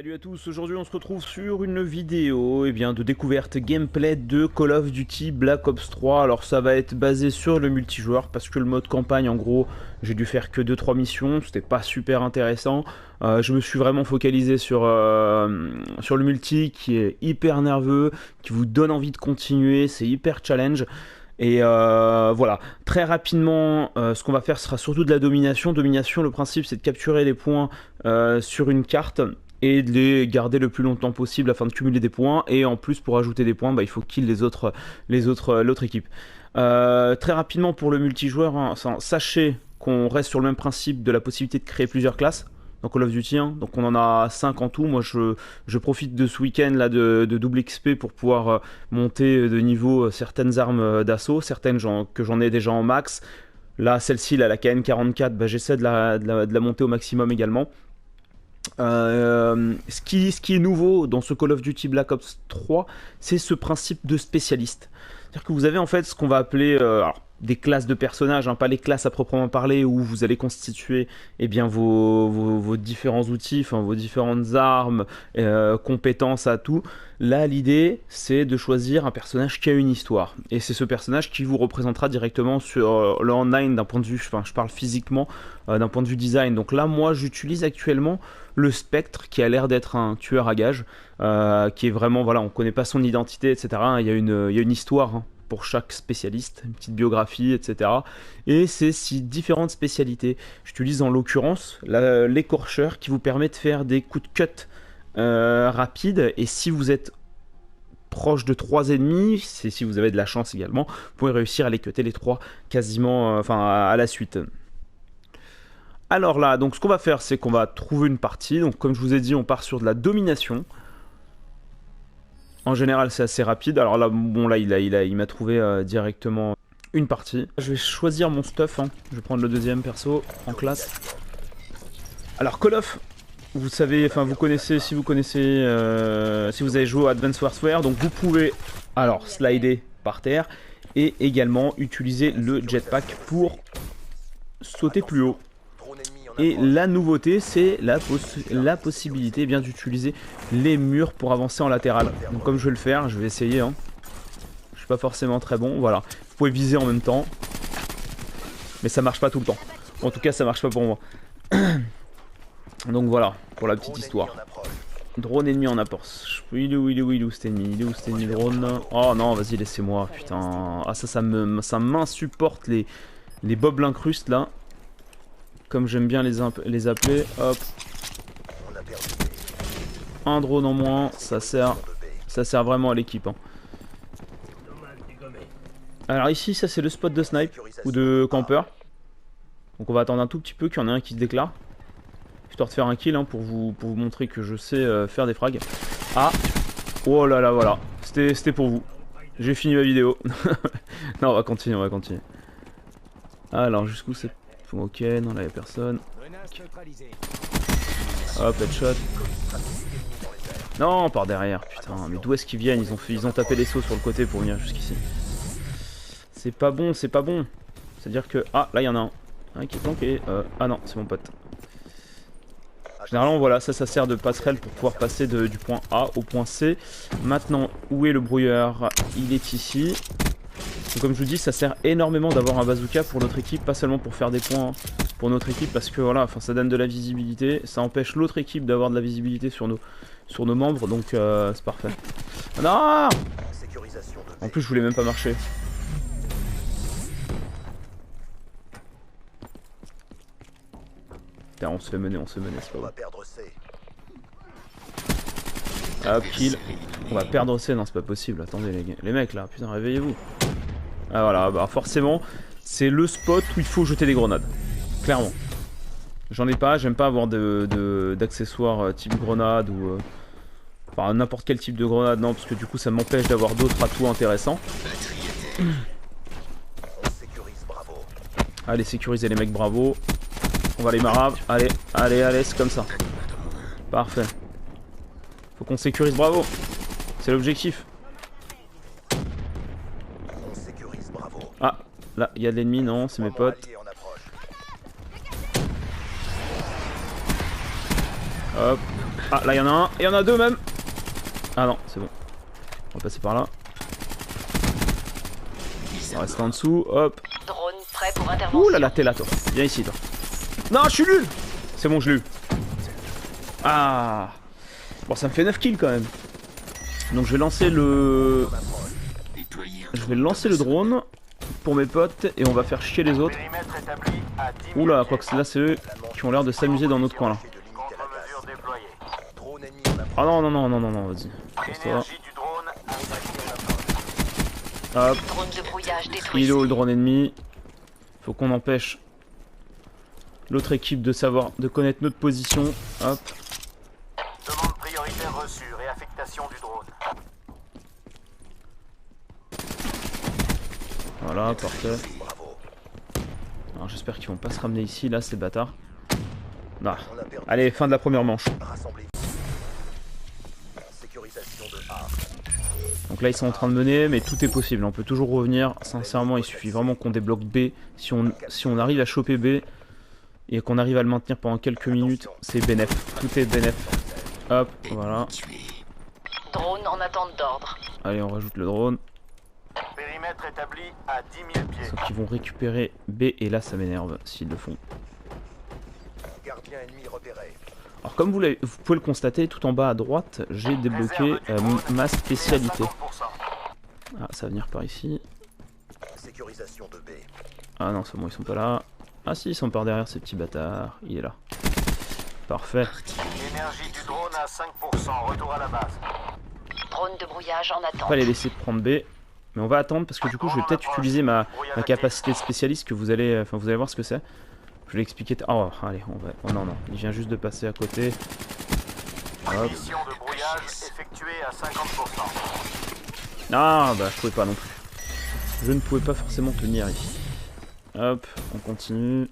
Salut à tous, aujourd'hui on se retrouve sur une vidéo de découverte gameplay de Call of Duty Black Ops 3. Alors ça va être basé sur le multijoueur parce que le mode campagne en gros j'ai dû faire que 2-3 missions, c'était pas super intéressant. Je me suis vraiment focalisé sur le multi qui est hyper nerveux, qui vous donne envie de continuer, c'est hyper challenge. Et voilà, très rapidement, ce qu'on va faire sera surtout de la domination. Domination, le principe c'est de capturer les points sur une carte et de les garder le plus longtemps possible afin de cumuler des points. Et en plus, pour ajouter des points, il faut kill l'autre équipe. Très rapidement pour le multijoueur, hein, sachez qu'on reste sur le même principe de la possibilité de créer plusieurs classes dans Call of Duty, hein. Donc on en a 5 en tout. Moi je profite de ce week-end là de double XP pour pouvoir monter de niveau certaines armes d'assaut, certaines que j'en ai déjà en max. Là celle-ci, la KN-44, j'essaie de la monter au maximum également. Ce qui est nouveau dans ce Call of Duty Black Ops 3, c'est ce principe de spécialiste. C'est-à-dire que vous avez en fait ce qu'on va appeler des classes de personnages, hein, pas les classes à proprement parler où vous allez constituer vos différents outils, vos différentes armes, compétences à tout. Là, l'idée, c'est de choisir un personnage qui a une histoire. Et c'est ce personnage qui vous représentera directement sur le online d'un point de vue, je parle physiquement, d'un point de vue design. Donc là, moi, j'utilise actuellement le Spectre, qui a l'air d'être un tueur à gages, qui est vraiment, voilà, on connaît pas son identité, etc. Il y a une histoire, hein, pour chaque spécialiste, une petite biographie, etc. Et c'est 6 différentes spécialités. J'utilise en l'occurrence l'écorcheur qui vous permet de faire des coups de cut rapides. Et si vous êtes proche de 3 ennemis, si vous avez de la chance également, vous pouvez réussir à les cutter les 3 quasiment à la suite. Alors là, donc ce qu'on va faire, c'est qu'on va trouver une partie. Donc comme je vous ai dit, on part sur de la domination. En général, c'est assez rapide. Alors là, bon, là, il m'a trouvé directement une partie. Je vais choisir mon stuff, hein. Je vais prendre le deuxième perso en classe. Alors Call of, vous savez, vous connaissez, si vous avez joué à Advanced Warfare, donc vous pouvez alors slider par terre et également utiliser le jetpack pour sauter plus haut. Et la nouveauté, c'est la possibilité d'utiliser les murs pour avancer en latéral. Donc comme je vais le faire, je vais essayer, hein. Je suis pas forcément très bon, voilà. Vous pouvez viser en même temps, mais ça marche pas tout le temps. En tout cas, ça marche pas pour moi. Donc voilà, pour la petite histoire. Drone ennemi en approche. Il est où cet ennemi? Il est où cet ennemi drone? Oh non, vas-y, laissez-moi, putain. Ah ça m'insupporte les Bob l'incruste là. Comme j'aime bien les appeler. Hop. Un drone en moins, ça sert vraiment à l'équipe, hein. Alors ici, ça c'est le spot de snipe ou de campeur. Donc on va attendre un tout petit peu qu'il y en ait un qui se déclare. Histoire de faire un kill, hein, pour vous montrer que je sais faire des frags. Ah. Oh là là, voilà. C'était pour vous. J'ai fini ma vidéo. Non, on va continuer, Alors jusqu'où c'est... Ok, non là y'a personne. Hop, headshot. Non, par derrière, putain, mais d'où est-ce qu'ils viennent? Ils ont tapé les sauts sur le côté pour venir jusqu'ici. C'est pas bon, c'est pas bon. C'est-à-dire que... Ah, là y'en a un qui est planqué. Ah non, c'est mon pote. Généralement, voilà, ça sert de passerelle pour pouvoir passer du point A au point C. Maintenant, où est le brouilleur? Il est ici. Donc, comme je vous dis, ça sert énormément d'avoir un bazooka pour notre équipe, pas seulement pour faire des points pour notre équipe, parce que voilà, ça donne de la visibilité, ça empêche l'autre équipe d'avoir de la visibilité sur nos membres, donc c'est parfait. Ah non! En plus, je voulais même pas marcher. Putain, on se fait mener, c'est pas bon. Hop, kill. On va perdre C, non, c'est pas possible. Attendez, les mecs là, putain, réveillez-vous. Ah voilà, forcément, c'est le spot où il faut jeter des grenades. Clairement. J'en ai pas, j'aime pas avoir d'accessoires type grenade ou... Enfin, n'importe quel type de grenade, non, parce que du coup, ça m'empêche d'avoir d'autres atouts intéressants. Allez, sécuriser les mecs, bravo. On va les marave. Allez, c'est comme ça. Parfait. Faut qu'on sécurise, bravo. C'est l'objectif. Ah, là, il y a de l'ennemi, non, c'est mes potes. Hop. Ah là il y en a un, il y en a deux même. Ah non, c'est bon. On va passer par là. On va rester en dessous, hop. Drone prêt pour intervention. Ouh là là, t'es là toi. Viens ici toi. Non, je suis nul. C'est bon, je l'ai eu. Ah. Bon, ça me fait 9 kills quand même. Donc je vais lancer le... Je vais lancer le drone pour mes potes et on va faire chier les autres. Oula, quoi que là c'est eux qui ont l'air de s'amuser dans notre coin là. Ah non, non, non, non, non, non, vas-y. Pose-toi. Hop. Drone de brouillage détruit. Il est où le drone ennemi? Faut qu'on empêche l'autre équipe de savoir, de connaître notre position. Hop. Demande prioritaire reçue, réaffectation du drone. Voilà, parfait. Alors j'espère qu'ils vont pas se ramener ici, là, ces bâtards. Ah. Allez, fin de la première manche. Donc là ils sont en train de mener, mais tout est possible, on peut toujours revenir. Sincèrement, il suffit vraiment qu'on débloque B. Si on arrive à choper B et qu'on arrive à le maintenir pendant quelques minutes, c'est bénef. Tout est bénef. Hop, voilà. Drone en attente d'ordre. Allez, on rajoute le drone. Périmètre établi à 10 000 pieds. Sauf qu'ils vont récupérer B et là ça m'énerve s'ils le font. Gardien ennemi repéré. Alors comme vous pouvez le constater, tout en bas à droite, j'ai débloqué ma spécialité. Ah, ça va venir par ici. Sécurisation de B. Ah non, c'est bon, ils sont pas là. Ah si, ils sont par derrière ces petits bâtards. Il est là. Parfait. Énergie du drone à 5%, retour à la base. Drone de brouillage en On va attente. pas les laisser prendre B. Mais on va attendre parce que du coup je vais peut-être utiliser ma capacité de spécialiste que vous allez voir ce que c'est. Je vais l'expliquer. Oh, allez, on va. Oh non, non, il vient juste de passer à côté. Hop. Mission de brouillage effectuée à 50%. Ah, bah, je pouvais pas non plus. Je ne pouvais pas forcément tenir ici. Hop, on continue.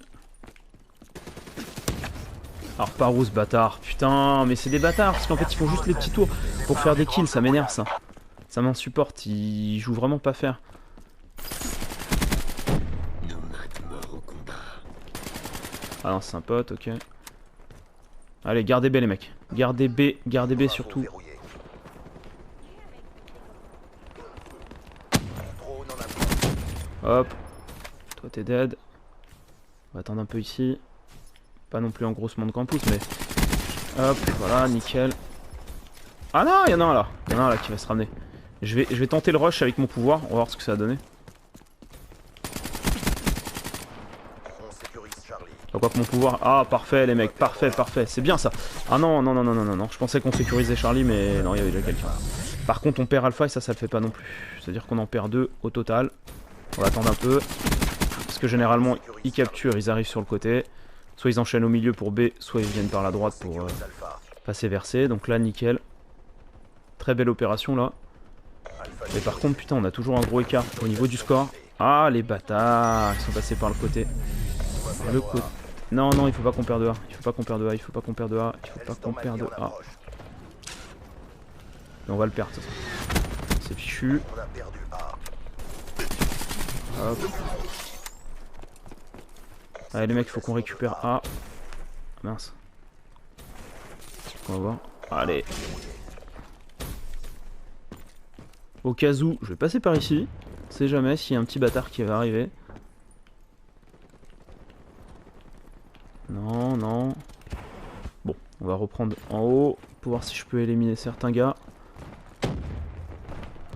Alors, par où ce bâtard? Putain, mais c'est des bâtards parce qu'en fait, ils font juste les petits tours pour faire des kills. Ça m'énerve ça. Ça m'insupporte. Ils jouent vraiment pas fair. Ah non, c'est un pote, ok. Allez, gardez B les mecs. Gardez B surtout. Hop. Toi t'es dead. On va attendre un peu ici. Pas non plus en grosse monde campus, mais... Hop, voilà, nickel. Ah non, il y en a un là. Il y en a un là qui va se ramener. Je vais tenter le rush avec mon pouvoir. On va voir ce que ça va donner. Donc quoi que mon pouvoir... Ah parfait les mecs, parfait, parfait, c'est bien ça. Ah non, non, non, non, non, non, non. Je pensais qu'on sécurisait Charlie mais non, il y avait déjà quelqu'un. Par contre on perd Alpha et ça le fait pas non plus. C'est-à-dire qu'on en perd 2 au total. On va attendre un peu. Parce que généralement ils capturent, ils arrivent sur le côté. Soit ils enchaînent au milieu pour B, soit ils viennent par la droite pour passer vers C. Donc là nickel. Très belle opération là. Mais par contre putain on a toujours un gros écart au niveau du score. Ah les bâtards, ils sont passés par le côté. Le côté. Non, non, il faut pas qu'on perde A. Il faut pas qu'on perde A. Il faut pas qu'on perde A. Il faut pas qu'on perde A. Mais on va le perdre. C'est fichu. Hop. Allez les mecs, il faut qu'on récupère A. Mince. On va voir. Allez. Au cas où, je vais passer par ici. On sait jamais s'il y a un petit bâtard qui va arriver. Non, non. Bon, on va reprendre en haut pour voir si je peux éliminer certains gars.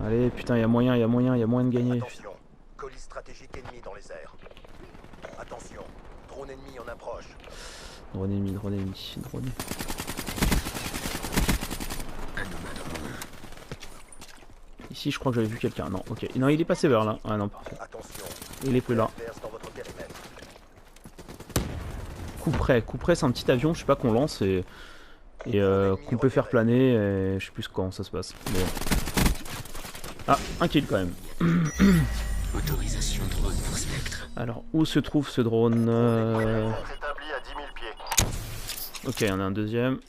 Allez, putain, il y a moyen, il y a moyen, il y a moyen de gagner. Attention, colis stratégique ennemi dans les airs. Attention, drone ennemi en approche. Drone ennemi, drone ennemi, drone. Ici, je crois que j'avais vu quelqu'un. Non, ok. Non, il est passé vers là. Ah non, parfait. Attention, Il est plus là. dans votre périmètre. Coup près, c'est un petit avion, je sais pas, qu'on lance et qu'on peut faire planer. Et je sais plus quand ça se passe. Mais... Ah, un kill quand même. Autorisation drone pour Spectre. Alors, où se trouve ce drone Établi à 10 000 pieds. Ok, il y en a un deuxième.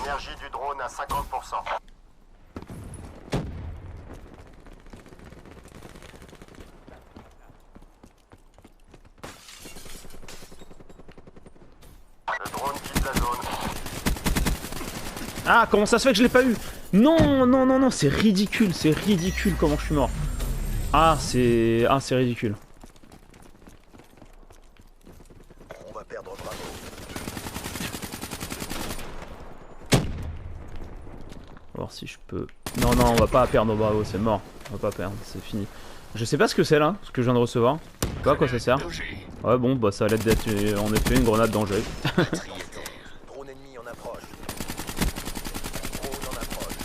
Énergie du drone à 50%. Ah, comment ça se fait que je l'ai pas eu? Non, non, non, non, c'est ridicule comment je suis mort. Ah, c'est ridicule. On va perdre Bravo. On va voir si je peux... Non, non, on va pas perdre Bravo, c'est mort. On va pas perdre, c'est fini. Je sais pas ce que c'est là, ce que je viens de recevoir. Je sais pas à quoi ça sert. Ouais, bon, bah ça a l'air d'être en effet une grenade danger. Drone ennemi en approche. Drone en approche.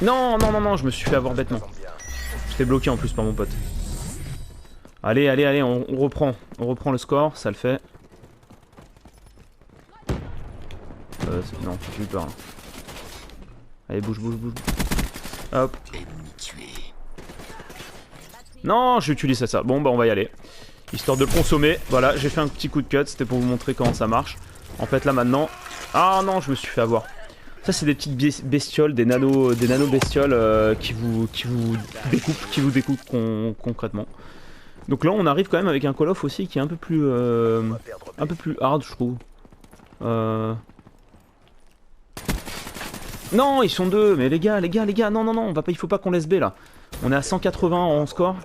Non, non, non, non, je me suis fait avoir bêtement. Semble bien. J'étais bloqué en plus par mon pote. Allez, allez, allez, on reprend. On reprend le score, ça le fait. Non, j'ai eu peur. Hein. Allez, bouge, bouge, bouge. Hop. Non, j'utilise ça. Bon, bah on va y aller. Histoire de le consommer. Voilà, j'ai fait un petit coup de cut, c'était pour vous montrer comment ça marche. En fait, là maintenant... Ah non, je me suis fait avoir. Ça, c'est des petites bestioles, des nano bestioles qui vous découpent concrètement. Donc là, on arrive quand même avec un Call of aussi qui est un peu plus hard, je trouve. Non, ils sont deux, mais les gars, non, non, non, il faut pas qu'on laisse B là. On est à 180 en score.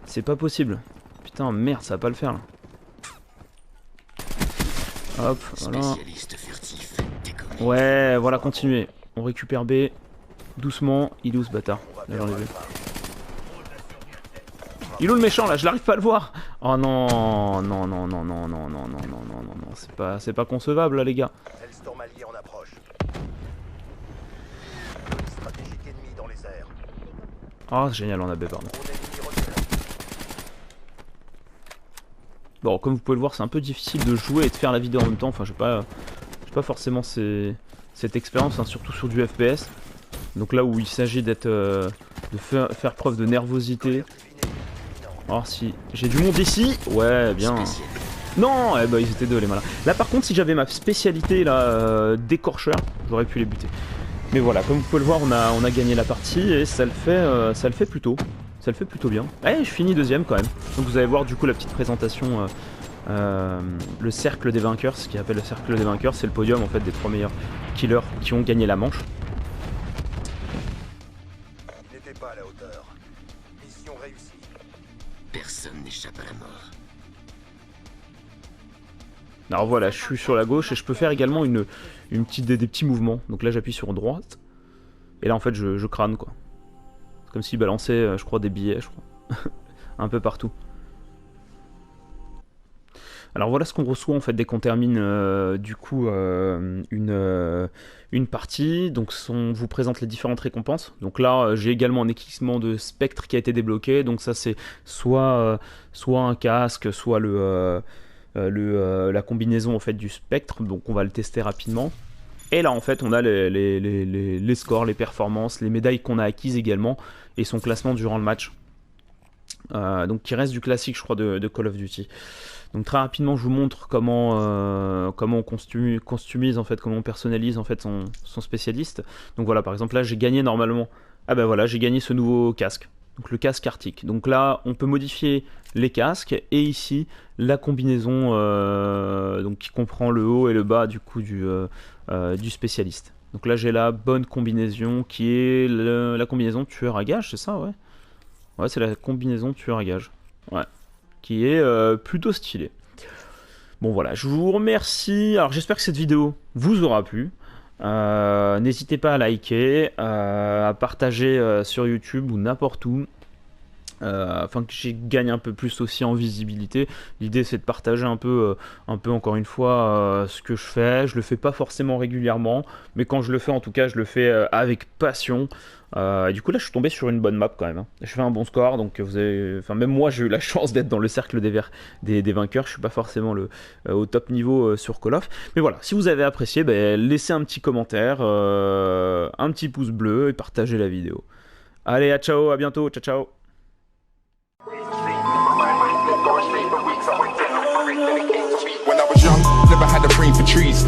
C'est pas possible. Putain, merde, ça va pas le faire là. Hop, voilà. Ouais, voilà, continuez. On récupère B. Doucement. Il est où ce bâtard? Là, j'en ai vu. Il est où le méchant là? Je l'arrive pas à le voir. Oh non, non, non, non, non, non, non, non, non, non, non, non. C'est pas concevable là, les gars. Hellstorm allié en approche. Stratégique ennemi dans les airs. Ah, génial, on a B, pardon. Drone ennemi reculé. Bon, comme vous pouvez le voir, c'est un peu difficile de jouer et de faire la vidéo en même temps. Enfin, j'ai pas forcément cette expérience, hein, surtout sur du FPS. Donc là où il s'agit d'être, de faire preuve de nervosité. Alors si j'ai du monde ici, ouais, bien. Non, eh ben ils étaient deux les malins. Là par contre, si j'avais ma spécialité là, décorcheur, j'aurais pu les buter. Mais voilà, comme vous pouvez le voir, on a gagné la partie et ça le fait plutôt. Ça le fait plutôt bien. Eh, je finis deuxième quand même. Donc vous allez voir du coup la petite présentation, le cercle des vainqueurs, ce qu'il appelle le cercle des vainqueurs, c'est le podium en fait des 3 meilleurs killers qui ont gagné la manche. Il n'était pas à la hauteur. Mission réussie. Personne n'échappe à la mort. Alors voilà, je suis sur la gauche et je peux faire également des petits mouvements. Donc là j'appuie sur droite. Et là en fait je crâne quoi. C'est comme s'il balançait, je crois, des billets, je crois. Un peu partout. Alors voilà ce qu'on reçoit en fait dès qu'on termine du coup une partie. Donc on vous présente les différentes récompenses. Donc là j'ai également un équipement de spectre qui a été débloqué. Donc ça c'est soit un casque, soit la combinaison en fait du spectre. Donc on va le tester rapidement. Et là en fait on a les scores, les performances, les médailles qu'on a acquises également et son classement durant le match. Donc qui reste du classique je crois de Call of Duty. Donc très rapidement je vous montre comment on customise en fait, comment on personnalise en fait son spécialiste. Donc voilà, par exemple là j'ai gagné normalement, ah ben voilà, j'ai gagné ce nouveau casque. Donc le casque Arctic. Donc là on peut modifier les casques et ici la combinaison donc qui comprend le haut et le bas du coup du spécialiste. Donc là j'ai la bonne combinaison qui est la combinaison tueur à gage, c'est ça, ouais. Ouais, c'est la combinaison tueur à gage. Ouais. Qui est plutôt stylée. Bon voilà, je vous remercie. Alors j'espère que cette vidéo vous aura plu. N'hésitez pas à liker, à partager sur YouTube ou n'importe où. Afin que j'y gagne un peu plus aussi en visibilité. L'idée c'est de partager un peu encore une fois ce que je fais. Je le fais pas forcément régulièrement, mais quand je le fais en tout cas je le fais avec passion. Et du coup là je suis tombé sur une bonne map quand même, hein. Je fais un bon score, donc vous avez... enfin, même moi j'ai eu la chance d'être dans le cercle des vainqueurs. Je suis pas forcément au top niveau sur Call of, mais voilà, si vous avez apprécié, laissez un petit commentaire, un petit pouce bleu et partagez la vidéo. Allez, à ciao, à bientôt, ciao ciao. When I was young, never had a brain for trees.